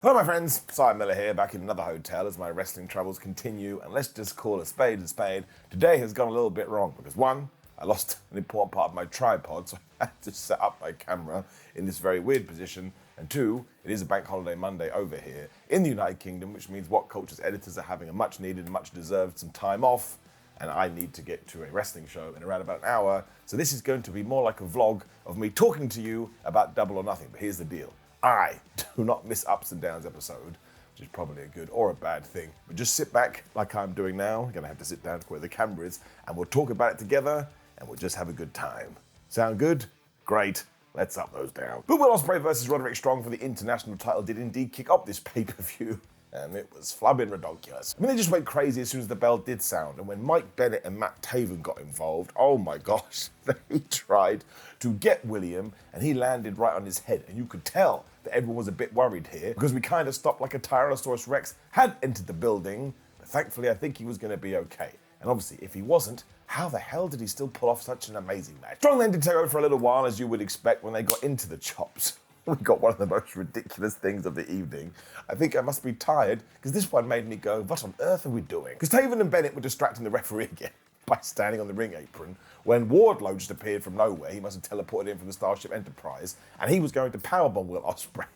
Hello my friends, Simon Miller here, back in another hotel as my wrestling travels continue, and let's just call a spade a spade. Today has gone a little bit wrong because one, I lost an important part of my tripod, so I had to set up my camera in this very weird position, and two, it is a bank holiday Monday over here in the United Kingdom, which means What Culture's editors are having a much needed and much deserved some time off, and I need to get to a wrestling show in around about an hour, so this is going to be more like a vlog of me talking to you about Double or Nothing, but here's the deal. I do not miss ups and downs episode, which is probably a good or a bad thing. But just sit back like I'm doing now. I'm gonna have to sit down where the camera is, and we'll talk about it together, and we'll just have a good time. Sound good? Great. Let's up those down. But Will Osprey versus Roderick Strong for the international title did indeed kick off this pay-per-view, and it was flubbing ridiculous. I mean, they just went crazy as soon as the bell did sound, and when Mike Bennett and Matt Taven got involved, oh my gosh, they tried to get William, and he landed right on his head, and you could tell that everyone was a bit worried here, because we kind of stopped like a Tyrannosaurus Rex had entered the building, but thankfully I think he was going to be okay. And obviously, if he wasn't, how the hell did he still pull off such an amazing match? Strong then did take over for a little while, as you would expect when they got into the chops. We got one of the most ridiculous things of the evening. I think I must be tired, because this one made me go, what on earth are we doing? Because Taven and Bennett were distracting the referee again by standing on the ring apron, when Wardlow just appeared from nowhere. He must have teleported in from the Starship Enterprise, and he was going to powerbomb Will Osprey.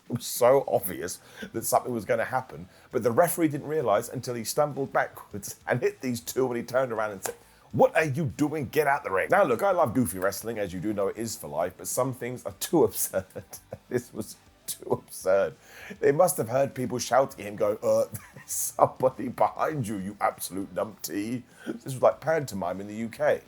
It was so obvious that something was going to happen, but the referee didn't realise until he stumbled backwards and hit these two when he turned around and said, "What are you doing? Get out the ring." Now look, I love goofy wrestling, as you do know it is for life, but some things are too absurd. This was too absurd. They must have heard people shouting at him going, there's somebody behind you, you absolute numpty. This was like pantomime in the UK.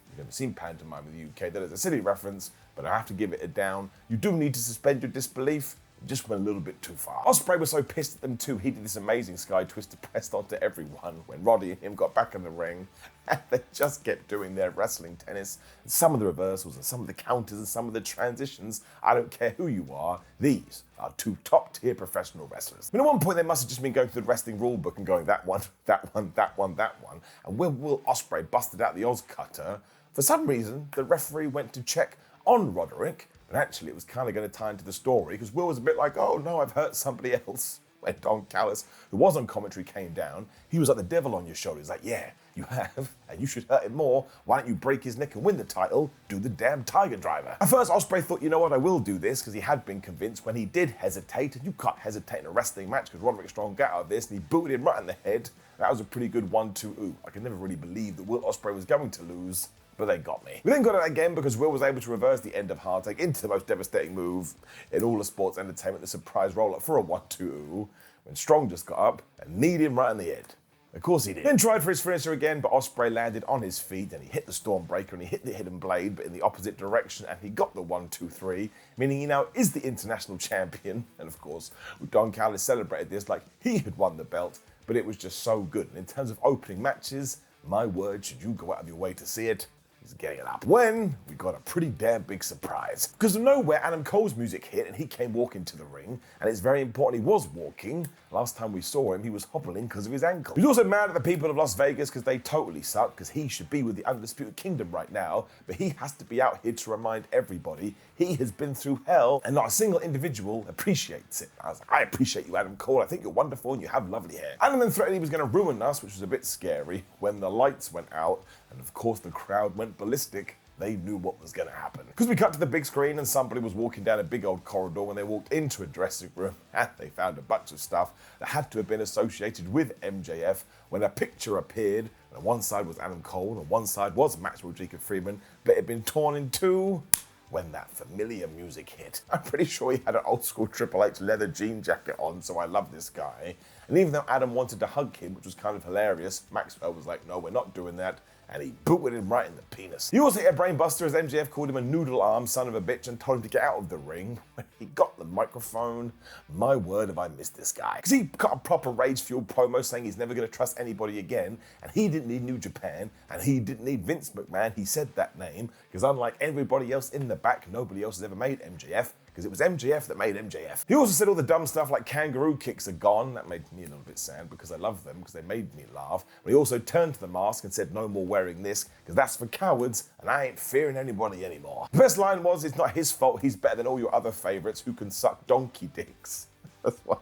You've never seen pantomime in the UK. That is a silly reference, but I have to give it a down. You do need to suspend your disbelief. It just went a little bit too far. Osprey was so pissed at them too, he did this amazing sky twister pressed onto everyone when Roddy and him got back in the ring, and they just kept doing their wrestling tennis. And some of the reversals and some of the counters and some of the transitions, I don't care who you are, these are two top-tier professional wrestlers. I mean, at one point they must have just been going through the wrestling rule book and going that one, that one, that one, that one, and when Will Osprey busted out the Oz cutter, for some reason the referee went to check on Roderick, but actually it was kind of going to tie into the story, because Will was a bit like, oh no, I've hurt somebody else. When Don Callis, who was on commentary, came down, he was like the devil on your shoulder. He's like, yeah, you have, and you should hurt him more. Why don't you break his neck and win the title? Do the damn Tiger Driver. At first, Osprey thought, you know what, I will do this, because he had been convinced when he did hesitate, and you can't hesitate in a wrestling match, because Roderick Strong got out of this, and he booted him right in the head. That was a pretty good 1-2. Ooh, I could never really believe that Will Osprey was going to lose, but they got me. We then got it again because Will was able to reverse the end of Hardtake into the most devastating move in all of sports entertainment, the surprise roll-up for a 1-2, when Strong just got up and kneed him right in the head. Of course he did. Then tried for his finisher again, but Osprey landed on his feet and he hit the Stormbreaker and he hit the Hidden Blade, but in the opposite direction, and he got the 1-2-3, meaning he now is the international champion. And of course, Don Callis celebrated this like he had won the belt, but it was just so good. And in terms of opening matches, my word, should you go out of your way to see it, he's getting it up. When we got a pretty damn big surprise. Because of nowhere, Adam Cole's music hit and he came walking to the ring. And it's very important he was walking. Last time we saw him, he was hobbling because of his ankle. He's also mad at the people of Las Vegas because they totally suck, because he should be with the Undisputed Kingdom right now, but he has to be out here to remind everybody he has been through hell and not a single individual appreciates it. I was like, I appreciate you, Adam Cole. I think you're wonderful and you have lovely hair. Adam then threatened he was going to ruin us, which was a bit scary, when the lights went out and of course the crowd went ballistic. They knew what was going to happen. Because we cut to the big screen and somebody was walking down a big old corridor when they walked into a dressing room, and they found a bunch of stuff that had to have been associated with MJF when a picture appeared, and on one side was Adam Cole and on one side was Maxwell Jacob Freeman, but it had been torn in two when that familiar music hit. I'm pretty sure he had an old school Triple H leather jean jacket on, so I love this guy. And even though Adam wanted to hug him, which was kind of hilarious, Maxwell was like, no, we're not doing that. And he booted him right in the penis. He also hit a brainbuster as MJF called him a noodle arm son of a bitch and told him to get out of the ring. When he got the microphone, my word, have I missed this guy. Because he got a proper rage-fueled promo saying he's never going to trust anybody again, and he didn't need New Japan, and he didn't need Vince McMahon. He said that name, because unlike everybody else in the back, nobody else has ever made MJF. because it was MJF that made MJF. He also said all the dumb stuff like kangaroo kicks are gone. That made me a little bit sad because I love them, because they made me laugh. But he also turned to the mask and said, no more wearing this, because that's for cowards, and I ain't fearing anybody anymore. The best line was, it's not his fault, he's better than all your other favourites who can suck donkey dicks. That's what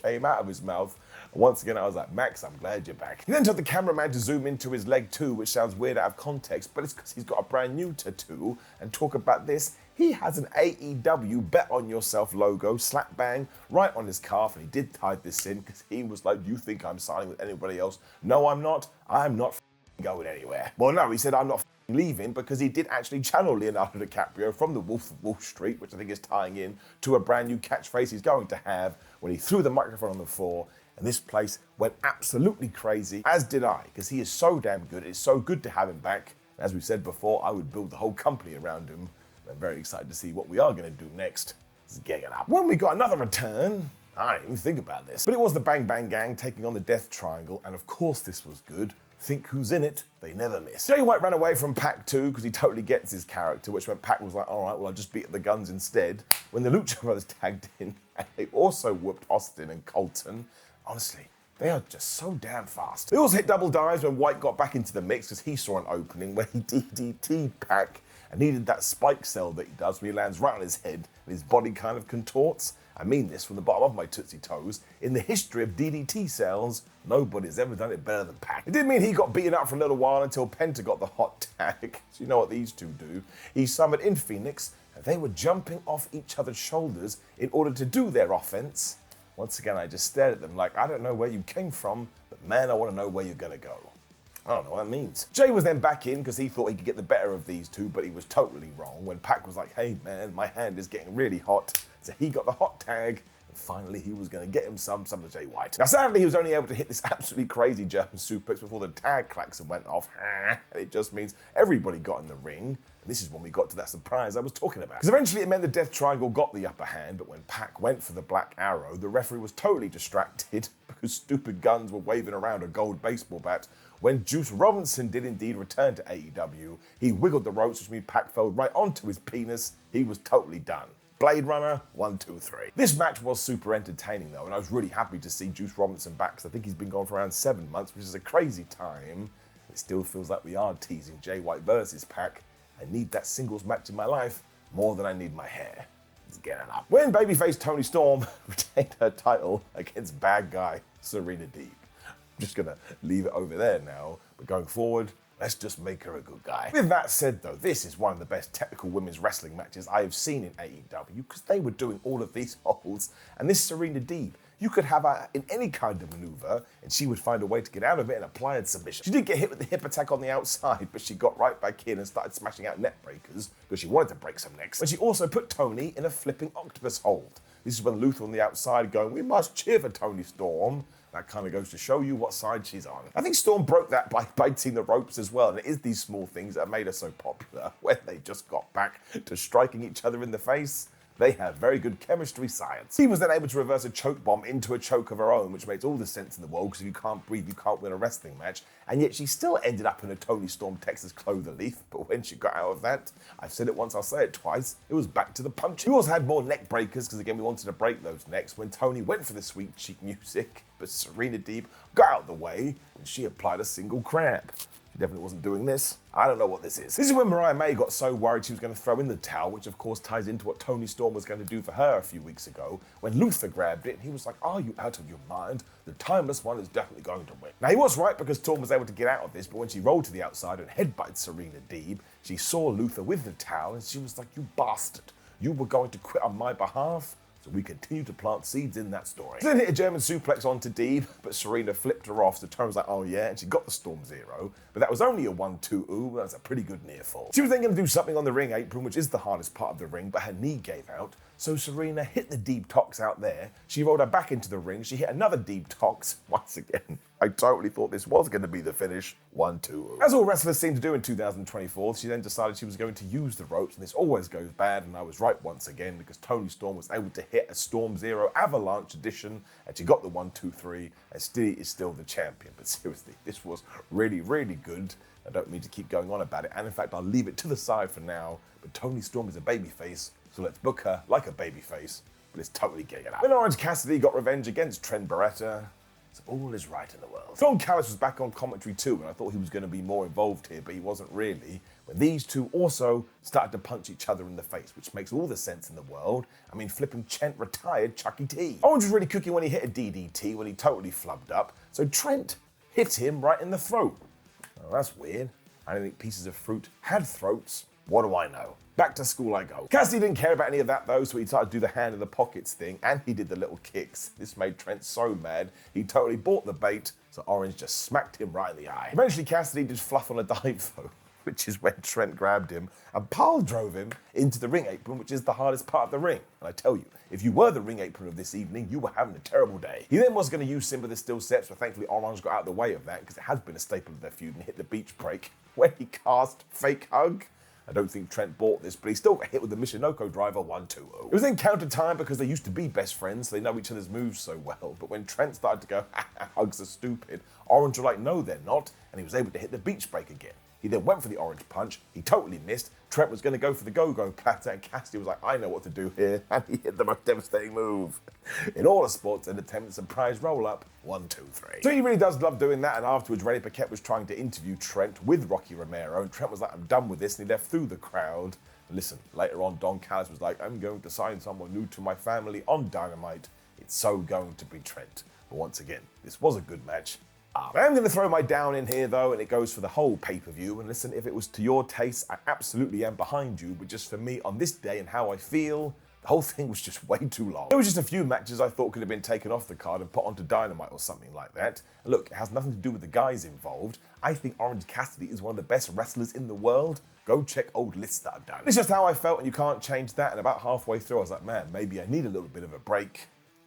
came out of his mouth. And once again, I was like, Max, I'm glad you're back. He then told the cameraman to zoom into his leg too, which sounds weird out of context, but it's because he's got a brand new tattoo. And talk about this, he has an AEW Bet On Yourself logo, slap bang, right on his calf. And he did tie this in because he was like, you think I'm signing with anybody else? No, I'm not. I'm not going anywhere. Well, no, he said, I'm not leaving, because he did actually channel Leonardo DiCaprio from The Wolf of Wall Street, which I think is tying in to a brand new catchphrase he's going to have when he threw the microphone on the floor. And this place went absolutely crazy, as did I, because he is so damn good. It's so good to have him back. As we said before, I would build the whole company around him. I'm very excited to see what we are going to do next. Let's get it up. When we got another return, I didn't even think about this, but it was the Bang Bang Gang taking on the Death Triangle, and of course this was good. Think who's in it, they never miss. Jay White ran away from Pac too, because he totally gets his character, which meant Pac was like, all right, well, I'll just beat the guns instead. When the Lucha Brothers tagged in, and they also whooped Austin and Colton. Honestly, they are just so damn fast. They also hit double dives when White got back into the mix, because he saw an opening where he DDT'd Pac and needed that spike cell that he does when he lands right on his head and his body kind of contorts. I mean this from the bottom of my Tootsie Toes. In the history of DDT cells, nobody's ever done it better than Pac. It did mean he got beaten up for a little while until Penta got the hot tag. So you know what these two do. He summoned in Phoenix, and they were jumping off each other's shoulders in order to do their offense. Once again, I just stared at them like, I don't know where you came from, but man, I want to know where you're gonna go. I don't know what that means. Jay was then back in because he thought he could get the better of these two, but he was totally wrong when Pac was like, hey man, my hand is getting really hot. So he got the hot tag, and finally he was going to get him some of Jay White. Now sadly, he was only able to hit this absolutely crazy German suplex before the tag klaxon went off. And it just means everybody got in the ring. And this is when we got to that surprise I was talking about. Because eventually it meant the Death Triangle got the upper hand, but when Pac went for the Black Arrow, the referee was totally distracted because stupid guns were waving around a gold baseball bat. When Juice Robinson did indeed return to AEW, he wiggled the ropes, which means Pac fell right onto his penis. He was totally done. Blade Runner, 1, 2, 3. This match was super entertaining though, and I was really happy to see Juice Robinson back, because I think he's been gone for around 7 months, which is a crazy time. It still feels like we are teasing Jay White versus Pac. I need that singles match in my life more than I need my hair. Let's get it up. When babyface Toni Storm retained her title against bad guy Serena Deeb. I'm just gonna leave it over there now, but going forward, let's just make her a good guy. With that said though, this is one of the best technical women's wrestling matches I have seen in AEW, because they were doing all of these holds, and this Serena Deeb, you could have her in any kind of maneuver and she would find a way to get out of it and apply a submission. She did get hit with the hip attack on the outside, but she got right back in and started smashing out net breakers because she wanted to break some necks. But she also put Toni in a flipping octopus hold. This is when Luther on the outside going, we must cheer for Toni Storm. That kind of goes to show you what side she's on. I think Storm broke that by biting the ropes as well, and it is these small things that made her so popular, when they just got back to striking each other in the face. They have very good chemistry science. He was then able to reverse a choke bomb into a choke of her own, which makes all the sense in the world, because if you can't breathe, you can't win a wrestling match. And yet she still ended up in a Toni Storm Texas clover leaf, but when she got out of that, I've said it once, I'll say it twice, it was back to the punching. We also had more neck breakers, because again, we wanted to break those necks when Toni went for the sweet cheek music, but Serena Deeb got out of the way, and she applied a single crab. She definitely wasn't doing this. I don't know what this is. This is when Mariah May got so worried she was going to throw in the towel, which of course ties into what Toni Storm was going to do for her a few weeks ago, when Luther grabbed it and he was like, are you out of your mind? The timeless one is definitely going to win. Now he was right, because Storm was able to get out of this, but when she rolled to the outside and headbutted Serena Deeb, she saw Luther with the towel and she was like, you bastard. You were going to quit on my behalf? So we continue to plant seeds in that story. She then hit a German suplex onto Deeb, but Serena flipped her off, so Toni was like, oh yeah, and she got the Storm Zero, but that was only a 1-2, ooh, that's a pretty good near fall. She was then going to do something on the ring apron, which is the hardest part of the ring, but her knee gave out, so Serena hit the Deeb Tox out there. She rolled her back into the ring, she hit another Deeb Tox. Once again, I totally thought this was going to be the finish, 1-2. As all wrestlers seem to do in 2024, she then decided she was going to use the ropes, and this always goes bad, and I was right once again, because Toni Storm was able to hit a Storm Zero Avalanche edition, and she got the 1-2-3, and still is still the champion. But seriously, this was really, really good. I don't mean to keep going on about it, and in fact, I'll leave it to the side for now, but Toni Storm is a babyface, so let's book her like a babyface, but it's totally getting it out. When Orange Cassidy got revenge against Trent Beretta, So all is right in the world. Don Callis was back on commentary too, and I thought he was going to be more involved here, but he wasn't really. When these two also started to punch each other in the face, which makes all the sense in the world. I mean, flipping Trent retired Chucky T. Orange was really cooking when he hit a DDT when he totally flubbed up, so Trent hit him right in the throat. Oh, that's weird. I didn't think pieces of fruit had throats. What do I know? Back to school I go. Cassidy didn't care about any of that though, so he started to do the hand in the pockets thing, and he did the little kicks. This made Trent so mad, he totally bought the bait, so Orange just smacked him right in the eye. Eventually Cassidy did fluff on a dive though, which is when Trent grabbed him and pile drove him into the ring apron, which is the hardest part of the ring. And I tell you, if you were the ring apron of this evening, you were having a terrible day. He then was going to use Simba the Steel Steps, but thankfully Orange got out of the way of that because it has been a staple of their feud and hit the beach break when he cast Fake Hug. I don't think Trent bought this, but he still got hit with the Michinoku driver 1-2-0. It was then counter time because they used to be best friends, so they know each other's moves so well. But when Trent started to go, hugs are stupid, Orange were like, no, they're not, and he was able to hit the beach break again. He then went for the orange punch, he totally missed, Trent was going to go for the go-go platter, and Cassidy was like, I know what to do here, and he hit the most devastating move. In all the sports entertainment surprise roll-up, 1, 2, 3. So he really does love doing that, and afterwards Rennie Paquette was trying to interview Trent with Rocky Romero, and Trent was like, I'm done with this, and he left through the crowd. Listen, later on, Don Callis was like, I'm going to sign someone new to my family on Dynamite. It's so going to be Trent. But once again, this was a good match. I'm going to throw my down in here though, and it goes for the whole pay-per-view. And listen, if it was to your taste, I absolutely am behind you. But just for me, on this day and how I feel, the whole thing was just way too long. There was just a few matches I thought could have been taken off the card and put onto Dynamite or something like that. And look, it has nothing to do with the guys involved. I think Orange Cassidy is one of the best wrestlers in the world. Go check old lists that I've done. It's just how I felt, and you can't change that. And about halfway through, I was like, man, maybe I need a little bit of a break.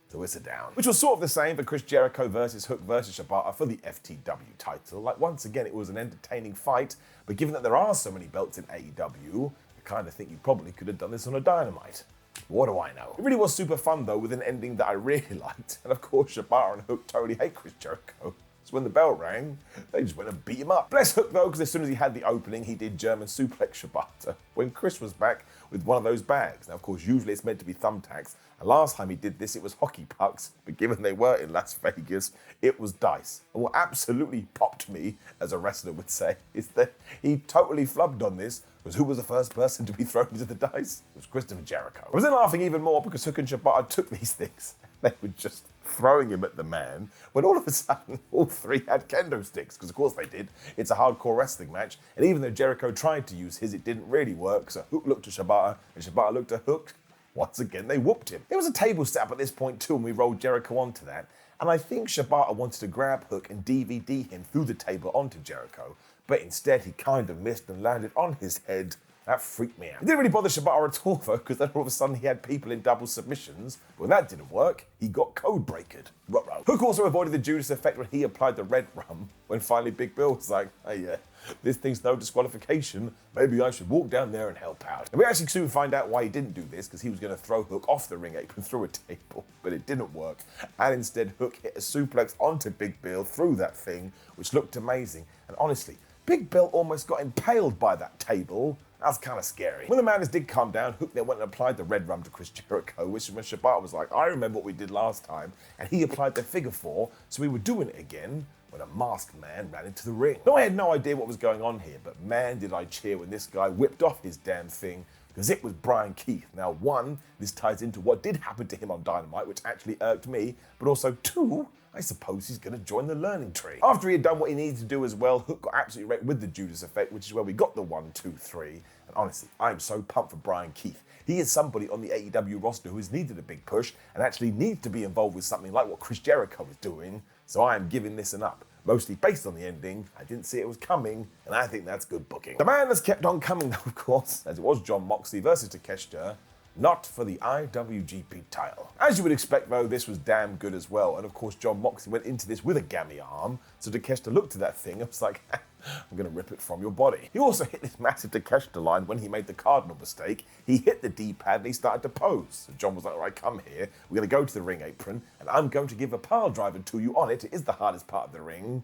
So it's a down. Which was sort of the same for Chris Jericho versus Hook versus Shibata for the FTW title. Like, once again, it was an entertaining fight, but given that there are so many belts in AEW, I kind of think you probably could have done this on a Dynamite. What do I know? It really was super fun though, with an ending that I really liked. And of course, Shibata and Hook totally hate Chris Jericho. So when the bell rang, they just went and beat him up. Bless Hook though, because as soon as he had the opening, he did German suplex Shibata when Chris was back with one of those bags. Now, of course, usually it's meant to be thumbtacks. And last time he did this, it was hockey pucks. But given they were in Las Vegas, it was dice. And what absolutely popped me, as a wrestler would say, is that he totally flubbed on this. Because who was the first person to be thrown into the dice? It was Christopher Jericho. I was then laughing even more because Hook and Shibata took these things. They were just throwing him at the man, when all of a sudden, all three had kendo sticks, because of course they did. It's a hardcore wrestling match, and even though Jericho tried to use his, it didn't really work, so Hook looked at Shibata, and Shibata looked at Hook. Once again, they whooped him. There was a table set up at this point too, and we rolled Jericho onto that, and I think Shibata wanted to grab Hook and DVD him through the table onto Jericho, but instead he kind of missed and landed on his head. That freaked me out. It didn't really bother Shibata at all though, because then all of a sudden he had people in double submissions. But when that didn't work, he got code breakered. Ruh-roh. Hook also avoided the Judas effect when he applied the red rum, when finally Big Bill was like, hey, this thing's no disqualification. Maybe I should walk down there and help out. And we actually soon find out why he didn't do this, because he was going to throw Hook off the ring apron through a table, but it didn't work. And instead, Hook hit a suplex onto Big Bill through that thing, which looked amazing. And honestly, Big Bill almost got impaled by that table. That's kind of scary. When the madness did calm down, Hook then went and applied the red rum to Chris Jericho, which is when Shibata was like, I remember what we did last time, and he applied the figure 4, so we were doing it again when a masked man ran into the ring. Now, I had no idea what was going on here, but man, did I cheer when this guy whipped off his damn thing, because it was Brian Keith. Now, 1, this ties into what did happen to him on Dynamite, which actually irked me, but also 2, I suppose he's going to join the learning tree. After he had done what he needed to do as well, Hook got absolutely wrecked with the Judas effect, which is where we got the 1, 2, 3. And honestly, I'm so pumped for Brian Keith. He is somebody on the AEW roster who has needed a big push and actually needs to be involved with something like what Chris Jericho is doing. So I am giving this an up. Mostly based on the ending. I didn't see it was coming, and I think that's good booking. The man that's kept on coming though, of course, as it was Jon Moxley versus Takeshita, not for the IWGP title. As you would expect though, this was damn good as well, and of course Jon Moxley went into this with a gammy arm, so Takeshita looked at that thing and was like, I'm gonna rip it from your body. He also hit this massive Takeshita line when he made the cardinal mistake. He hit the D-pad and he started to pose. So Jon was like, all right, come here, we're gonna go to the ring apron, and I'm going to give a pile driver to you on it. It is the hardest part of the ring.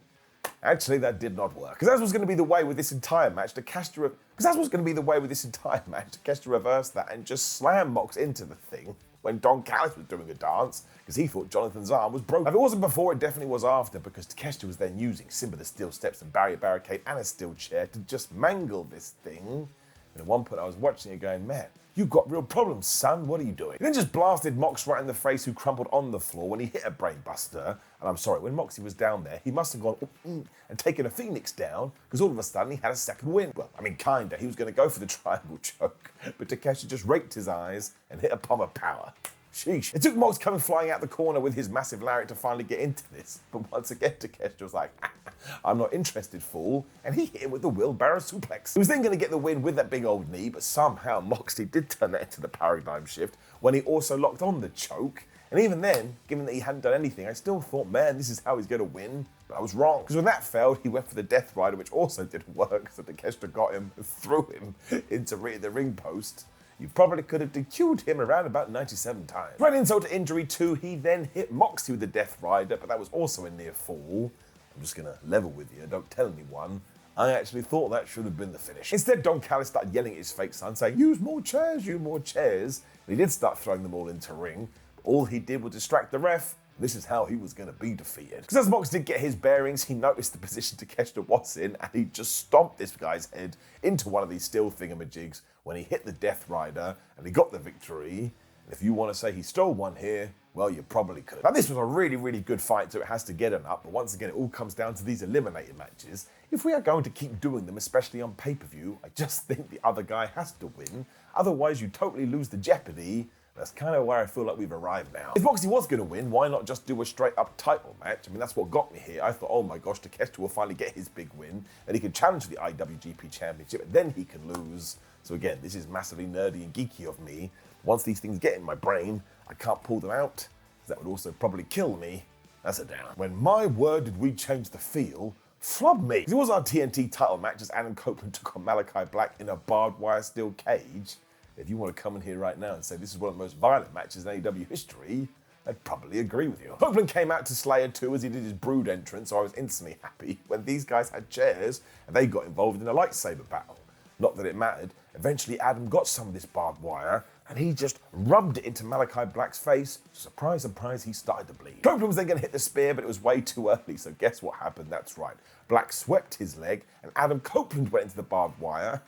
Actually, that did not work. Because that was going to be the way with this entire match. Takeshita reversed that and just slammed Mox into the thing when Don Callis was doing a dance because he thought Jonathan's arm was broken. Now, if it wasn't before, it definitely was after, because Takeshita was then using Simba the Steel Steps and barricade and a steel chair to just mangle this thing. And at one point I was watching it going, man, you've got real problems, son. What are you doing? He then just blasted Mox right in the face, who crumpled on the floor when he hit a brainbuster. And I'm sorry, when Moxie was down there, he must have gone and taken a Phoenix down, because all of a sudden he had a second win. Well, I mean, kinda. He was going to go for the triangle choke, but Takeshita just raked his eyes and hit a palm of power. Sheesh. It took Mox coming flying out the corner with his massive lariat to finally get into this. But once again, Takeshita was like, I'm not interested, fool. And he hit him with the wheelbarrow suplex. He was then going to get the win with that big old knee, but somehow Moxley did turn that into the paradigm shift when he also locked on the choke. And even then, given that he hadn't done anything, I still thought, man, this is how he's going to win. But I was wrong. Because when that failed, he went for the Death Rider, which also didn't work. So Takeshita got him and threw him into the ring post. You probably could have DQ'd him around about 97 times. Ran insult to injury too. He then hit Moxley with the Death Rider, but that was also a near fall. I'm just going to level with you. Don't tell anyone. I actually thought that should have been the finish. Instead, Don Callis started yelling at his fake son, saying, use more chairs, use more chairs. And he did start throwing them all into ring. All he did was distract the ref. This is how he was going to be defeated. Because as Mox did get his bearings, he noticed the position Takeshita was in, and he just stomped this guy's head into one of these steel thingamajigs when he hit the Death Rider, and he got the victory. And if you want to say he stole one here, well, you probably could. Now, this was a really, really good fight, so it has to get an up. But once again, it all comes down to these eliminator matches. If we are going to keep doing them, especially on pay-per-view, I just think the other guy has to win. Otherwise, you totally lose the jeopardy. That's kind of where I feel like we've arrived now. If Moxley was going to win, why not just do a straight-up title match? I mean, that's what got me here. I thought, oh my gosh, Takeshita will finally get his big win, and he can challenge the IWGP Championship, and then he can lose. So again, this is massively nerdy and geeky of me. Once these things get in my brain, I can't pull them out, because that would also probably kill me. That's a down. When my word did we change the feel, flub me. It was our TNT title match as Adam Copeland took on Malachi Black in a barbed wire steel cage. If you want to come in here right now and say this is one of the most violent matches in AEW history, I'd probably agree with you. Copeland came out to Slayer too as he did his Brood entrance, so I was instantly happy when these guys had chairs and they got involved in a lightsaber battle. Not that it mattered. Eventually Adam got some of this barbed wire and he just rubbed it into Malachi Black's face. Surprise, surprise, he started to bleed. Copeland was then going to hit the spear, but it was way too early, so guess what happened? That's right. Black swept his leg and Adam Copeland went into the barbed wire.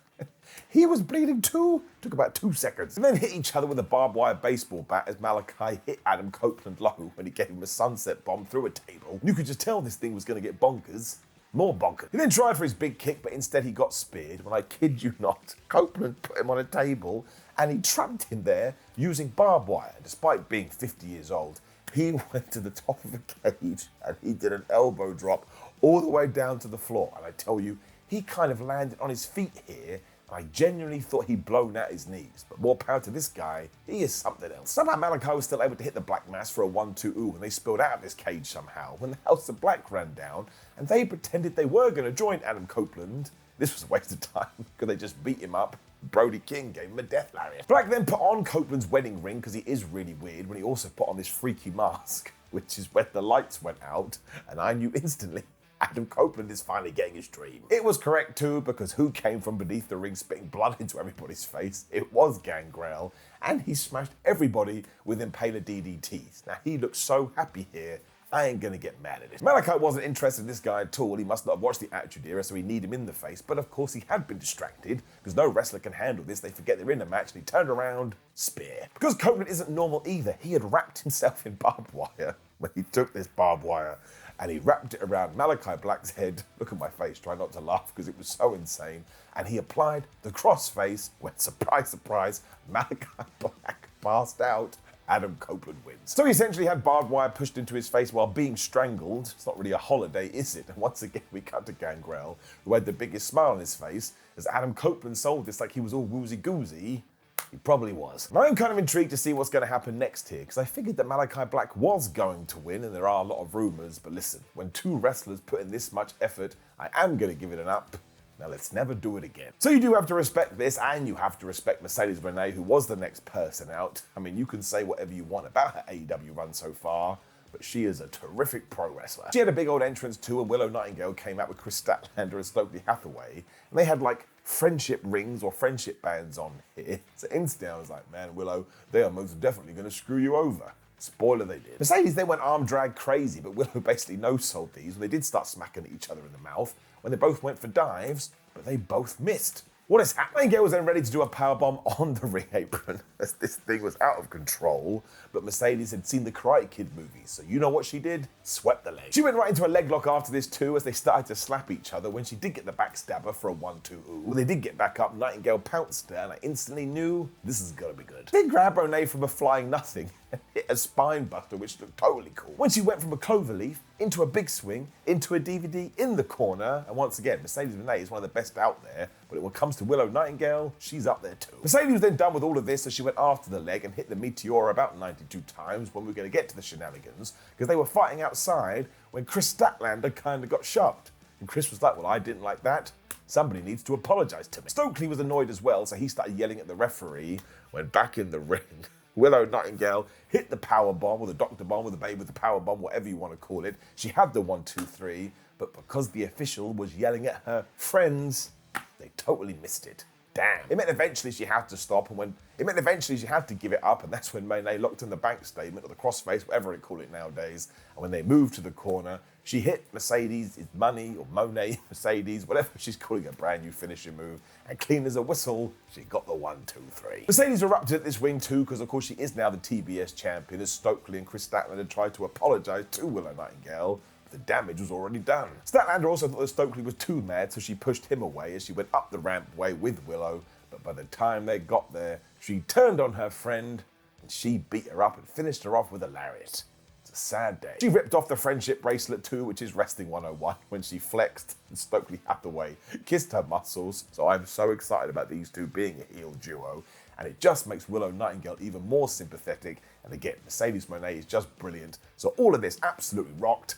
He was bleeding too. Took about 2 seconds. And then hit each other with a barbed wire baseball bat as Malachi hit Adam Copeland low when he gave him a sunset bomb through a table. And you could just tell this thing was going to get bonkers. More bonkers. He then tried for his big kick, but instead he got speared. When I kid you not, Copeland put him on a table and he trapped him there using barbed wire. Despite being 50 years old, he went to the top of the cage and he did an elbow drop all the way down to the floor. And I tell you, he kind of landed on his feet here. I genuinely thought he'd blown out his knees, but more power to this guy, he is something else. Somehow Malachi was still able to hit the Black Mass for a 1-2-ooh, and they spilled out of this cage somehow when the House of Black ran down, and they pretended they were going to join Adam Copeland. This was a waste of time, because they just beat him up. Brody King gave him a death lariat. Black then put on Copeland's wedding ring, because he is really weird, when he also put on this freaky mask, which is when the lights went out, and I knew instantly Adam Copeland is finally getting his dream. It was correct too, because who came from beneath the ring spitting blood into everybody's face? It was Gangrel, and he smashed everybody with Impaler DDTs. Now he looks so happy here, I ain't gonna get mad at it. Malachi wasn't interested in this guy at all. He must not have watched the Attitude Era, so he needed him in the face, but of course he had been distracted, because no wrestler can handle this. They forget they're in a match, and he turned around, spear. Because Copeland isn't normal either, he had wrapped himself in barbed wire when he took this barbed wire, and he wrapped it around Malachi Black's head. Look at my face, try not to laugh because it was so insane. And he applied the crossface when, surprise, surprise, Malachi Black passed out. Adam Copeland wins. So he essentially had barbed wire pushed into his face while being strangled. It's not really a holiday, is it? And once again, we cut to Gangrel, who had the biggest smile on his face, as Adam Copeland sold this like he was all woozy-goosey. He probably was. Now I'm kind of intrigued to see what's going to happen next here, because I figured that Malachi Black was going to win, and there are a lot of rumors, but listen, when two wrestlers put in this much effort, I am going to give it an up. Now let's never do it again. So you do have to respect this, and you have to respect Mercedes Renee, who was the next person out. I mean, you can say whatever you want about her AEW run so far, but she is a terrific pro wrestler. She had a big old entrance too, and Willow Nightingale came out with Chris Statlander and Stokely Hathaway, and they had like friendship rings or friendship bands on here. So instantly I was like, man, Willow, they are most definitely going to screw you over. Spoiler, they did. Mercedes then went arm drag crazy, but Willow basically no-sold these when they did start smacking at each other in the mouth, when they both went for dives, but they both missed. What is happening? Nightingale was then ready to do a powerbomb on the ring apron as this thing was out of control, but Mercedes had seen the Karate Kid movies, so you know what she did? Swept the leg. She went right into a leg lock after this too as they started to slap each other when she did get the backstabber for a 1-2 ooh. When they did get back up, Nightingale pounced her and I instantly knew this is gonna be good. Then grabbed Monet from a flying nothing and hit a spine buster, which looked totally cool. When she went from a cloverleaf into a big swing, into a DVD in the corner, and once again, Mercedes Moné is one of the best out there, but when it comes to Willow Nightingale, she's up there too. Mercedes was then done with all of this, so she went after the leg and hit the Meteor about 92 times when we were going to get to the shenanigans, because they were fighting outside when Chris Statlander kind of got shoved. And Chris was like, well, I didn't like that. Somebody needs to apologize to me. Stokely was annoyed as well, so he started yelling at the referee, went back in the ring. Willow Nightingale hit the power bomb, or the doctor bomb, or the babe with the power bomb, whatever you want to call it. She had the 1-2-3, but because the official was yelling at her friends, they totally missed it. Damn. It meant eventually she had to stop, and it meant eventually she had to give it up, and that's when Monet locked in the bank statement, or the crossface, whatever they call it nowadays. And when they moved to the corner, she hit Mercedes' money, or Monet Mercedes, whatever she's calling a brand new finishing move, and clean as a whistle, she got the 1-2-3. Mercedes erupted at this ring too, because of course she is now the TBS champion, as Stokely and Chris Statlander tried to apologize to Willow Nightingale. The damage was already done. Statlander also thought that Stokely was too mad, so she pushed him away as she went up the rampway with Willow, but by the time they got there, she turned on her friend, and she beat her up and finished her off with a lariat. It's a sad day. She ripped off the friendship bracelet too, which is Wrestling 101, when she flexed and Stokely Hathaway kissed her muscles, so I'm so excited about these two being a heel duo, and it just makes Willow Nightingale even more sympathetic, and again, Mercedes Moné is just brilliant, so all of this absolutely rocked.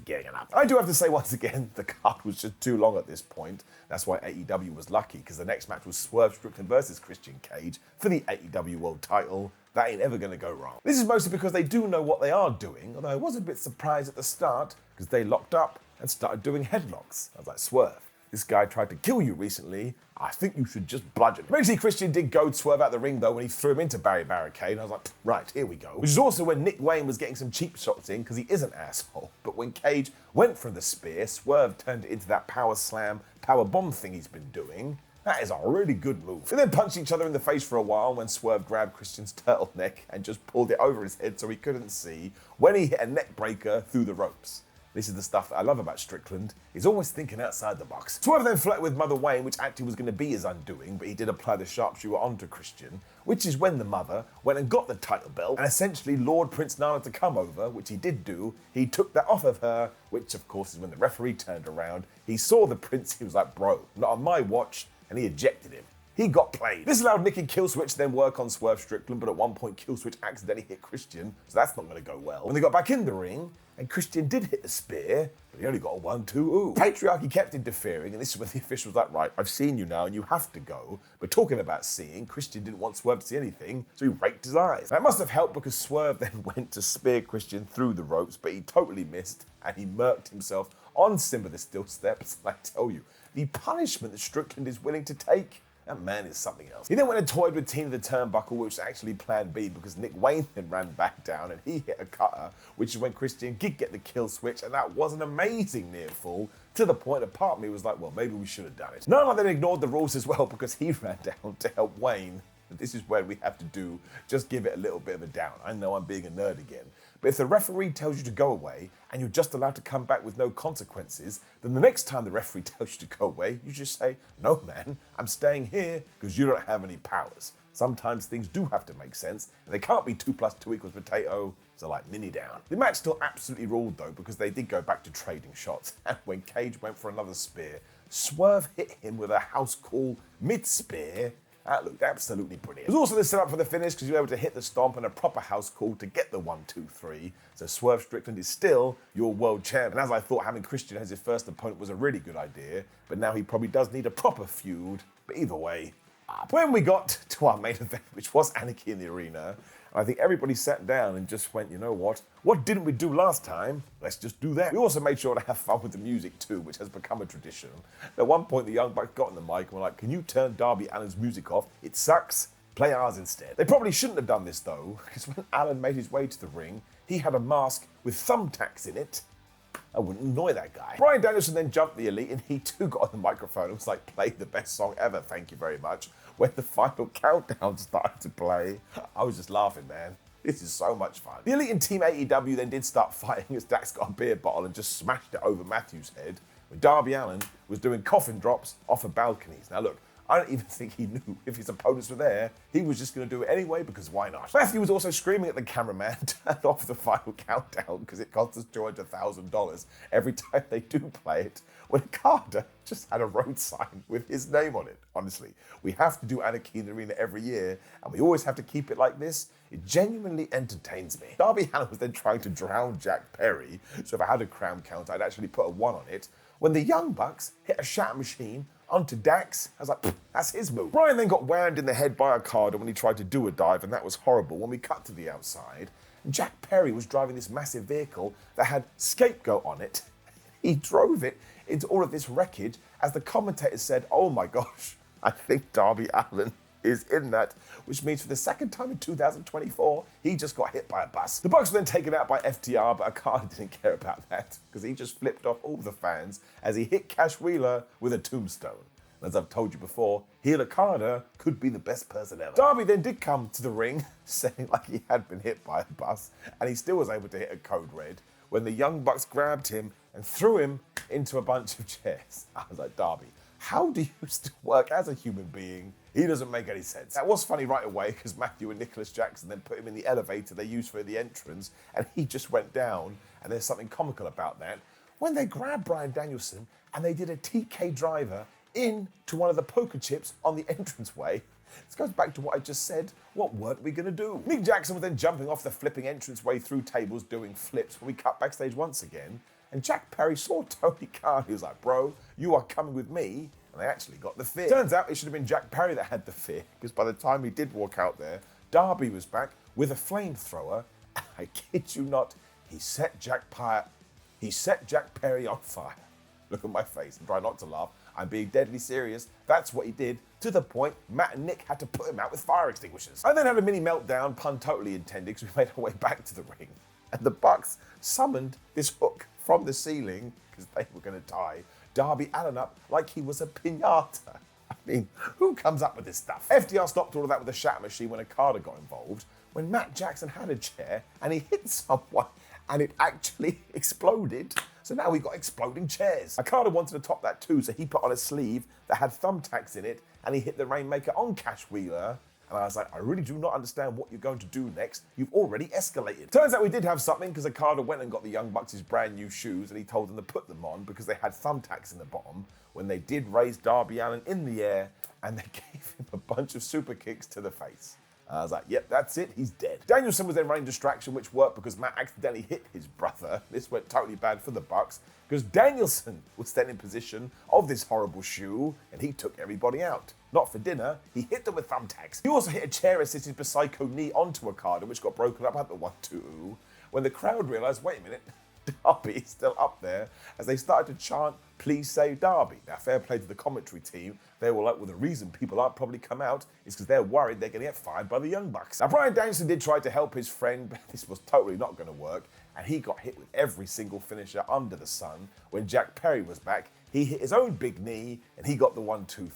Getting it up. I do have to say once again, the card was just too long at this point. That's why AEW was lucky, because the next match was Swerve Strickland versus Christian Cage for the AEW World Title. That ain't ever going to go wrong. This is mostly because they do know what they are doing, although I was a bit surprised at the start because they locked up and started doing headlocks. I was like, Swerve, this guy tried to kill you recently. I think you should just bludgeon him. Eventually, Christian did goad Swerve out the ring though when he threw him into Barry Barricade. And I was like, right, here we go. Which is also when Nick Wayne was getting some cheap shots in because he is an asshole. But when Cage went for the spear, Swerve turned it into that power slam, power bomb thing he's been doing. That is a really good move. They then punched each other in the face for a while when Swerve grabbed Christian's turtleneck and just pulled it over his head so he couldn't see when he hit a neck breaker through the ropes. This is the stuff that I love about Strickland. He's always thinking outside the box. Swerve then flirted with Mother Wayne, which actually was going to be his undoing, but he did apply the sharpshooter onto Christian, which is when the mother went and got the title belt and essentially lured Prince Nana to come over, which he did do. He took that off of her, which of course is when the referee turned around. He saw the prince, he was like, bro, not on my watch, and he ejected him. He got played. This allowed Nick and Killswitch to then work on Swerve Strickland, but at one point Killswitch accidentally hit Christian, so that's not going to go well. When they got back in the ring, and Christian did hit the spear, but he only got a 1-2 ooh. Patriarchy kept interfering, and this is when the official was like, right, I've seen you now and you have to go. But talking about seeing, Christian didn't want Swerve to see anything, so he raked his eyes. That must have helped because Swerve then went to spear Christian through the ropes, but he totally missed, and he murked himself on Simba the Steel Steps. And I tell you, the punishment that Strickland is willing to take, that man is something else. He then went and toyed with Tina the Turnbuckle, which was actually plan B because Nick Wayne then ran back down and he hit a cutter, which is when Christian did get the kill switch, and that was an amazing near fall to the point that part of me was like, well, maybe we should have done it. Nana then ignored the rules as well because he ran down to help Wayne. This is where we have to do, just give it a little bit of a down. I know I'm being a nerd again. But if the referee tells you to go away and you're just allowed to come back with no consequences, then the next time the referee tells you to go away, you just say, no man, I'm staying here because you don't have any powers. Sometimes things do have to make sense, and they can't be 2 + 2 = potato, so like mini down. The match still absolutely ruled though because they did go back to trading shots, and when Cage went for another spear, Swerve hit him with a house call mid-spear. That looked absolutely brilliant. It was also the setup for the finish because you were able to hit the stomp and a proper house call to get the 1-2-3. So Swerve Strickland is still your world champ. And as I thought, having Christian as his first opponent was a really good idea, but now he probably does need a proper feud. But either way, when we got to our main event, which was Anarchy in the Arena, And I think everybody sat down and just went, you know what? What didn't we do last time? Let's just do that. We also made sure to have fun with the music too, which has become a tradition. At one point, the Young Bucks got on the mic and were like, can you turn Darby Allin's music off? It sucks. Play ours instead. They probably shouldn't have done this though, because when Allen made his way to the ring, he had a mask with thumbtacks in it. I wouldn't annoy that guy. Bryan Danielson then jumped the Elite and he too got on the microphone and was like, play the best song ever, thank you very much. When the final countdown started to play, I was just laughing, man. This is so much fun. The Elite and Team AEW then did start fighting as Dax got a beer bottle and just smashed it over Matthew's head when Darby Allin was doing coffin drops off of balconies. Now look, I don't even think he knew if his opponents were there. He was just going to do it anyway because why not? Matthew was also screaming at the cameraman to turn off the final countdown because it costs us $200,000 every time they do play it, when Okada just had a road sign with his name on it. Honestly, we have to do Anarchy in the Arena every year and we always have to keep it like this. It genuinely entertains me. Darby Allin was then trying to drown Jack Perry, so if I had a crown count, I'd actually put a 1 on it, when the Young Bucks hit a shatter machine onto Dax. I was like, that's his move. Bryan then got whammed in the head by Okada when he tried to do a dive, and that was horrible. When we cut to the outside, Jack Perry was driving this massive vehicle that had Scapegoat on it. He drove it into all of this wreckage as the commentators said, oh my gosh, I think Darby Allin is in that, which means for the second time in 2024, he just got hit by a bus. The Bucks were then taken out by FTR, but Okada didn't care about that because he just flipped off all the fans as he hit Cash Wheeler with a tombstone. And as I've told you before, heel Okada could be the best person ever. Darby then did come to the ring saying like he had been hit by a bus, and he still was able to hit a code red when the Young Bucks grabbed him and threw him into a bunch of chairs. I was like, Darby, how do you still work as a human being? He doesn't make any sense. That was funny right away because Matthew and Nicholas Jackson then put him in the elevator they used for the entrance and he just went down, and there's something comical about that. When they grabbed Bryan Danielson and they did a TK driver into one of the poker chips on the entranceway. This goes back to what I just said. What weren't we going to do? Nick Jackson was then jumping off the flipping entranceway through tables doing flips when we cut backstage once again. And Jack Perry saw Tony Khan. He was like, bro, you are coming with me. And they actually got the fear. Turns out it should have been Jack Perry that had the fear, because by the time he did walk out there, Darby was back with a flamethrower. I kid you not, he set Jack Perry on fire. Look at my face and try not to laugh. I'm being deadly serious. That's what he did, to the point Matt and Nick had to put him out with fire extinguishers. I then had a mini meltdown, pun totally intended, because we made our way back to the ring. And the Bucks summoned this hook from the ceiling, because they were going to tie Darby Allin up like he was a piñata. I mean, who comes up with this stuff? FDR stopped all of that with a shatter machine when Okada got involved, when Matt Jackson had a chair and he hit someone and it actually exploded. So now we got exploding chairs. Okada wanted to top that too, so he put on a sleeve that had thumbtacks in it and he hit the Rainmaker on Cash Wheeler. And I was like, I really do not understand what you're going to do next. You've already escalated. Turns out we did have something, because Okada went and got the Young Bucks' brand new shoes and he told them to put them on because they had thumbtacks in the bottom when they did raise Darby Allin in the air and they gave him a bunch of super kicks to the face. I was like, yep, that's it, he's dead. Danielson was then running distraction, which worked because Matt accidentally hit his brother. This went totally bad for the Bucks because Danielson was then in position of this horrible shoe and he took everybody out. Not for dinner, he hit them with thumbtacks. He also hit a chair-assisted Psycho knee onto Okada, which got broken up at the 1-2, when the crowd realised, wait a minute, Darby is still up there, as they started to chant, please save Darby. Now, fair play to the commentary team. They were like, well, the reason people aren't probably come out is because they're worried they're going to get fired by the Young Bucks. Now, Bryan Danielson did try to help his friend, but this was totally not going to work, and he got hit with every single finisher under the sun. When Jack Perry was back, he hit his own big knee, and he got the 1-2-3.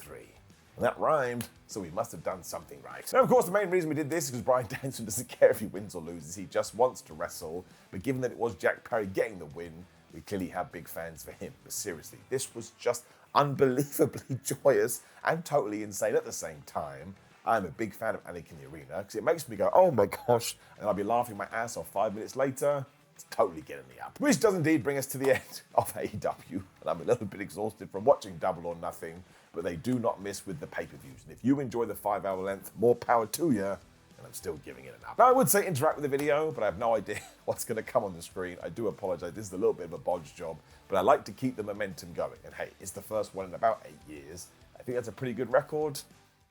And that rhymed, so we must have done something right. Now, of course, the main reason we did this is because Bryan Danielson doesn't care if he wins or loses. He just wants to wrestle. But given that it was Jack Perry getting the win, we clearly have big fans for him. But seriously, this was just unbelievably joyous and totally insane at the same time. I'm a big fan of Anarchy in the Arena because it makes me go, oh my gosh, and I'll be laughing my ass off 5 minutes later. It's totally getting me up. Which does indeed bring us to the end of AEW. And I'm a little bit exhausted from watching Double or Nothing, but they do not miss with the pay-per-views. And if you enjoy the 5-hour length, more power to you, and I'm still giving it an up. Now, I would say interact with the video, but I have no idea what's going to come on the screen. I do apologize. This is a little bit of a bodge job, but I like to keep the momentum going. And hey, it's the first one in about 8 years. I think that's a pretty good record.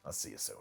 I'll see you soon.